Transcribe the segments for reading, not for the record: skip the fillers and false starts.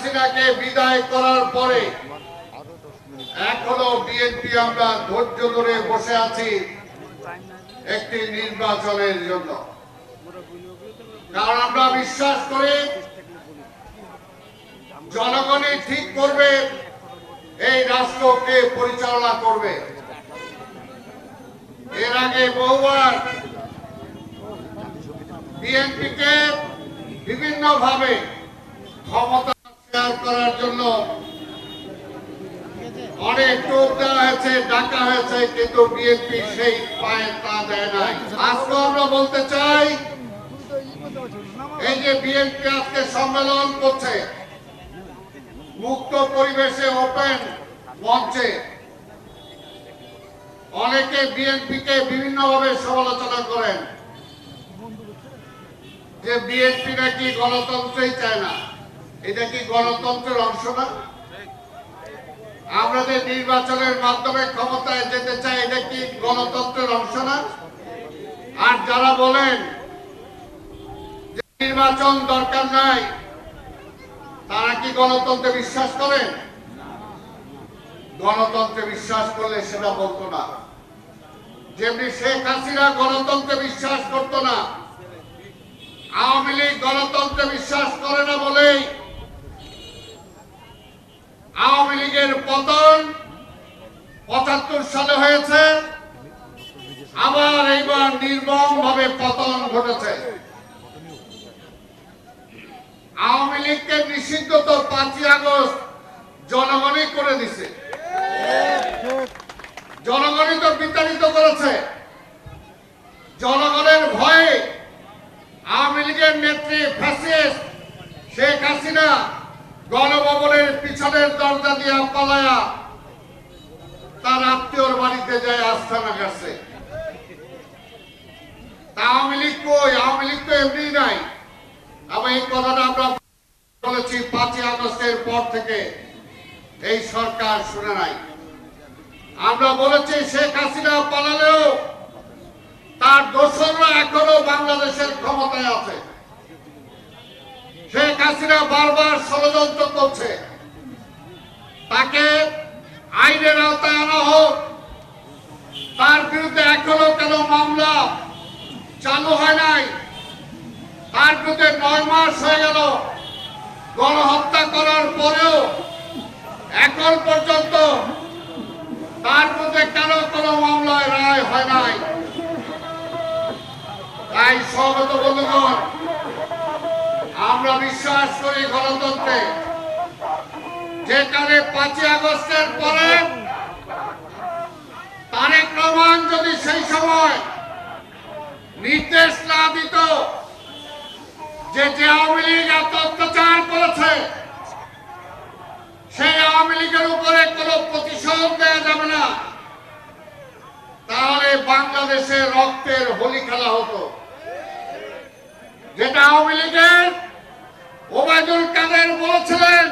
হাসিনাকে বিদায় করার পরে এখনো বিএনপি আমরা ধৈর্য ধরে বসে আছি একটি নির্বাচনের জন্য। কারণ আমরা বিশ্বাস করি জনগণই ঠিক করবে এই রাষ্ট্রকে পরিচালনা করবে। এর আগে বহুবার বিএনপিকে বিভিন্ন ভাবে ক্ষমতা শেয়ার করার জন্য অনেক টোপ দেওয়া হয়েছে, ডাকা হয়েছে, কিন্তু বিএনপি সেই পায়ে তা দেয় নাই। আজকে আমরা বলতে চাই এই যে বিএনপি আজকে সম্মেলন করছে মুক্ত পরিবেশে, ওপেন মঞ্চে, অনেকে বিএনপিকে বিভিন্ন ভাবে সমালোচনা করেন যে বিএনপি নাকি গণতন্ত্রই চায় না। এটা কি গণতন্ত্রের অংশ না? আমরা যে নির্বাচনের মাধ্যমে ক্ষমতায় যেতে চাই, এটা কি গণতন্ত্রের অংশ না? আর যারা বলেন যে নির্বাচন দরকার নাই, তারা কি গণতন্ত্রে বিশ্বাস করেন? গণতন্ত্রে বিশ্বাস করলে সেটা বলতো না। যেমনি শেখ হাসিনা গণতন্ত্রে বিশ্বাস করত না, আওয়ামী লীগ গণতন্ত্রে বিশ্বাস করে না বলেই আওয়ামী লীগের পতন ৭৫ সালে হয়েছে, আবার এইবার নির্মম ভাবে পতন ঘটেছে। আওয়ামী লীগকে নিষিদ্ধ তো ৫ই আগস্ট জনগণই করে দিছে, জনগণই তো বিতাড়িত করেছে। জনগণের ভয়ে আওয়ামী লীগের নেত্রী ফ্যাসিস্ট শেখ হাসিনা গণভবনের পিছনের দরজা দিয়ে পালায়া তার আত্মীয়র বাড়িতে যায় আস্থানা গেছে। আওয়ামী লীগ কই? আওয়ামী লীগ তো এমনি নাই। আবার এই কথাটা আমরা বলেছি ৫ই আগস্টের পর থেকে এই সরকার শুনে নাই। আমরা বলেছি শেখ হাসিনা পালালেও তার দোসররা এখনো বাংলাদেশের ক্ষমতায় আছে। শেখ হাসিনা বারবার ষড়যন্ত্র করছে, তাকে আইনের আওতায় আনা হোক। তার বিরুদ্ধে এখনো কেন মামলা চালু হয় নাই? তার বিরুদ্ধে ৯ মাস হয়ে গেল গণহত্যা করার পরেও এখন পর্যন্ত তার বিরুদ্ধে কেন কোনো মামলায় রায় হয় নাই? তাই সহমত বন্ধুগণ, আমরা বিশ্বাস করি গণতন্ত্রে। যেখানে ৫ই আগস্টের পরে তারেক রহমান যদি সেই সময় নির্দেশ না দিত যে আওয়ামী লীগ এত অত্যাচার করেছে, সেই আওয়ামী লীগের উপরে কোনো প্রতিশোধ দেওয়া যাবে না, তাহলে বাংলাদেশে রক্তের হোলি খেলা হতো। যেটা আওয়ামী লীগের ওবায়দুল কাদের বলেছিলেন,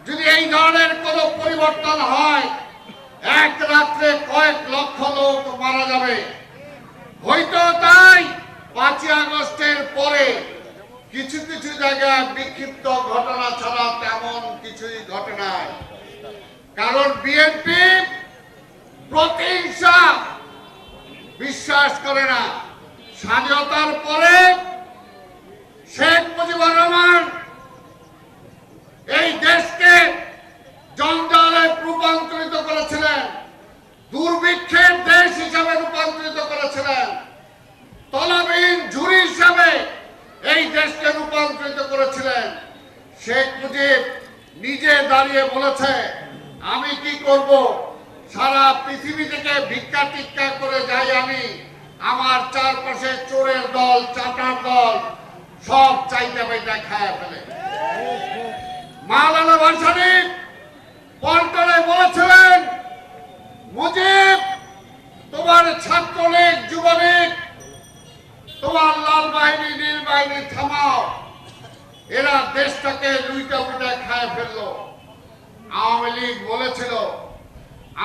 যদি এই ধরনের কোন পরিবর্তন হয়, এক রাত্রে কয়েক লক্ষ লোক মারা যাবে। হয়তো তাই ৫ই আগস্টের পরে কিছু কিছু জায়গায় বিক্ষিপ্ত ঘটনা ছাড়া তেমন কিছুই ঘটে নাই। কারণ বিএনপি প্রতিহিংসা বিশ্বাস করে না। স্বাধীনতার পরে শেখ মুজিবুর রহমান এই দেশকে জঞ্জালে রূপান্তরিত করেছিলেন, দুর্ভিক্ষের দেশ হিসাবে রূপান্তরিত করেছিলেন, তলাবিহীন ঝুড়ি হিসাবে এই দেশকে রূপান্তরিত করেছিলেন। শেখ মুজিব নিজে দাঁড়িয়ে বলেছে, আমি কি করব, সারা পৃথিবী থেকে ভিক্ষা টিক্কা করে যাই আমি, আমার চারপাশে চোরের দল, চাটার দল সব চাইতে পাইতে খায় ফেলে। মাওলানা ভাসানী পল্টনে বলেছিলেন, মুজিব তোমার ছাত্রলীগ, যুবলীগ, তোমার লাল বাহিনী, নীল বাহিনী থামাও, এরা দেশটাকে লুইটা পুইটা খায় ফেললো। আওয়ামী লীগ বলেছিল,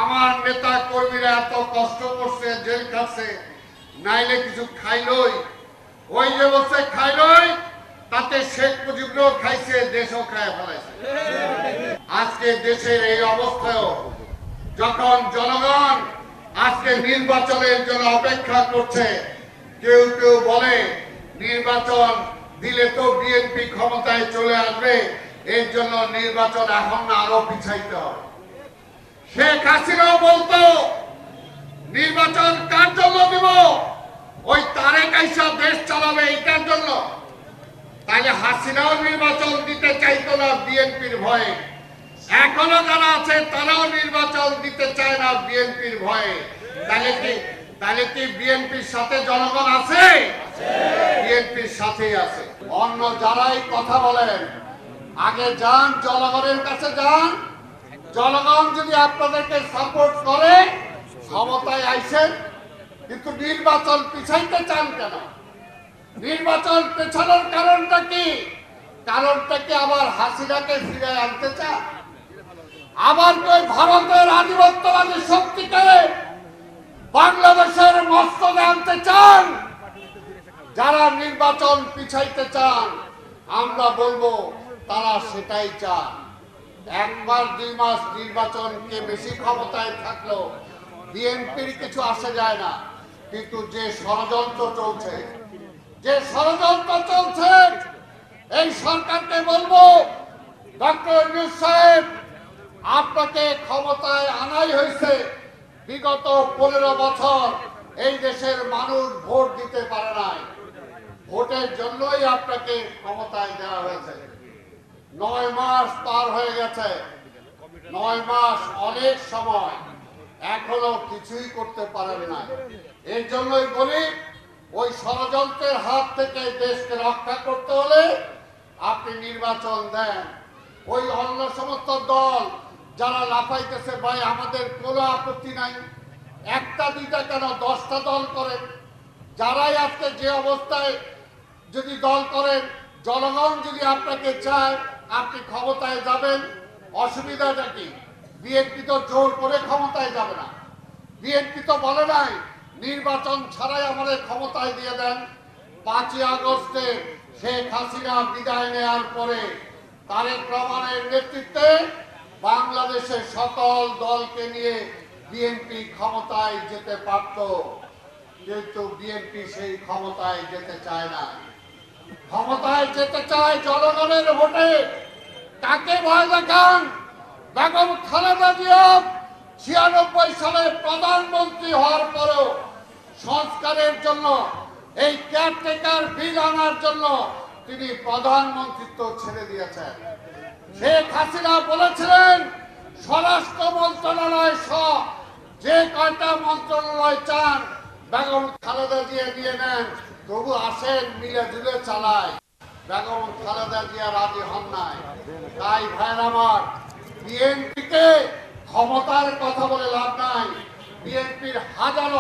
আমার নেতা কর্মীরা এত কষ্ট করছে, জেল খাচ্ছে, নাইলে কিছু খাইলই। ওই যে বলছে খাইলই, তাতে শেখ মুজিবুরও খাইছে, দেশও খায় ফেলাইছে। আজকে দেশের এই অবস্থায়ও যখন জনগণ আজকে নির্বাচনের জন্য অপেক্ষা করছে, কেউ কেউ বলে নির্বাচন দিলে তো বিএনপি ক্ষমতায় চলে আসবে, এর জন্য নির্বাচন এখন না আরো পিছাইতে হবে। শেখ হাসিনাও বলতো নির্বাচন কার জন্য দিব, ওই তারেক আইসা দেশ চালাবে এটার জন্য। তাহলে হাসিনাও নির্বাচন দিতে চাইতো না বিএনপির ভয়ে, এখনো যারা আছে তারাও নির্বাচন দিতে চায় না বিএনপির ভয়ে। তাহলে কি বিএনপির সাথে জনগণ আছে? বিএনপির সাথেই আছে। অন্য যারাই কথা বলেন, আগে যান জনগণের কাছে যান। জনগণ যদি আপনাদেরকে সাপোর্ট করে ক্ষমতায় আইসেন, কিন্তু নির্বাচন পিছাইতে চান কেন? নির্বাচন পেছানোর কারণটা কি? কারণটা কি আবার হাসিনাকে ফিরে আনতে চান? আবার ওই ভারতের আধিপত্যবাদী শক্তিকে বাংলাদেশের মস্তকে আনতে চান? যারা নির্বাচন পিছাইতে চান, আমরা বলবো তারা সেটাই চান। একবার 2 মাস নির্বাচনকে বেশি ক্ষমতায় থাকলো বিএনপির কিছু আসে যায় না, কিন্তু যে ষড়যন্ত্র চলছে, এই সরকারকে বলবো, ডক্টর ইউনূস সাহেব, আপনাকে ক্ষমতায় আনাই হয়েছে। বিগত 15 বছর এই দেশের মানুষ ভোট দিতে পারে নাই, ভোটের জন্যই আপনাকে ক্ষমতায় দেওয়া হয়েছে। 9 মাস পার হয়ে গেছে, 9 মাস অনেক সময়, এখনো কিছুই করতে পারেন না। এর জন্যই বলি, ওই ষড়যন্ত্রের হাত থেকে দেশকে রক্ষা করতে হলে আপনি নির্বাচন দেন। ওই অন্য সমস্ত দল যারা লাফাইতেছে, ভাই আমাদের কোনো আপত্তি নাই, 1টা 2টা কেন 10টা দল করেন। যারাই আজকে যে অবস্থায় যদি দল করেন, জনগণ যদি আপনাকে চায় আপনি ক্ষমতায় যাবেন, অসুবিধাটা কি? বিএনপি তো জোর করে ক্ষমতায় যাবে না। বিএনপি তো বলে নাই নির্বাচন ছাড়াই আমাদের ক্ষমতায় দিয়ে দেন। 5ই আগস্টে শেখ হাসিনা বিদায় নেওয়ার পরে তারেক রহমানের নেতৃত্বে বাংলাদেশের সকল দলকে নিয়ে বিএনপি ক্ষমতায় যেতে পারত, কিন্তু বিএনপি সেই ক্ষমতায় যেতে চায় না। ক্ষমতায় যেতে চায় জনগণের ভোটে। কাকে ভয় দেখান? বেগম খালেদা জিয়া 96 সালে প্রধানমন্ত্রী হওয়ার পরেও সংস্কারের জন্য, এই কেয়ারটেকার বিল আনার জন্য তিনি প্রধানমন্ত্রিত্ব ছেড়ে দিয়েছেন। শেখ হাসিনা বলেছিলেন স্বরাষ্ট্র মন্ত্রণালয় সহ যে কয়টা মন্ত্রণালয় চান বেগম খালেদা জিয়া নিয়ে নেন, তবু আসেন মিলে জুলে চালায়। বেগম খালেদা জিয়া রাজি হন নাই। তাই ভাইয়ের আমার, বিএনপিকে ক্ষমতার কথা বলে লাভ নাই। বিএনপির হাজার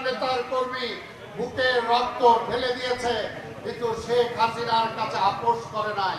নেতার কর্মী বুকে রক্ত ঢেলে দিয়েছে, কিন্তু শেখ হাসিনার কাছে আপোষ করে নাই।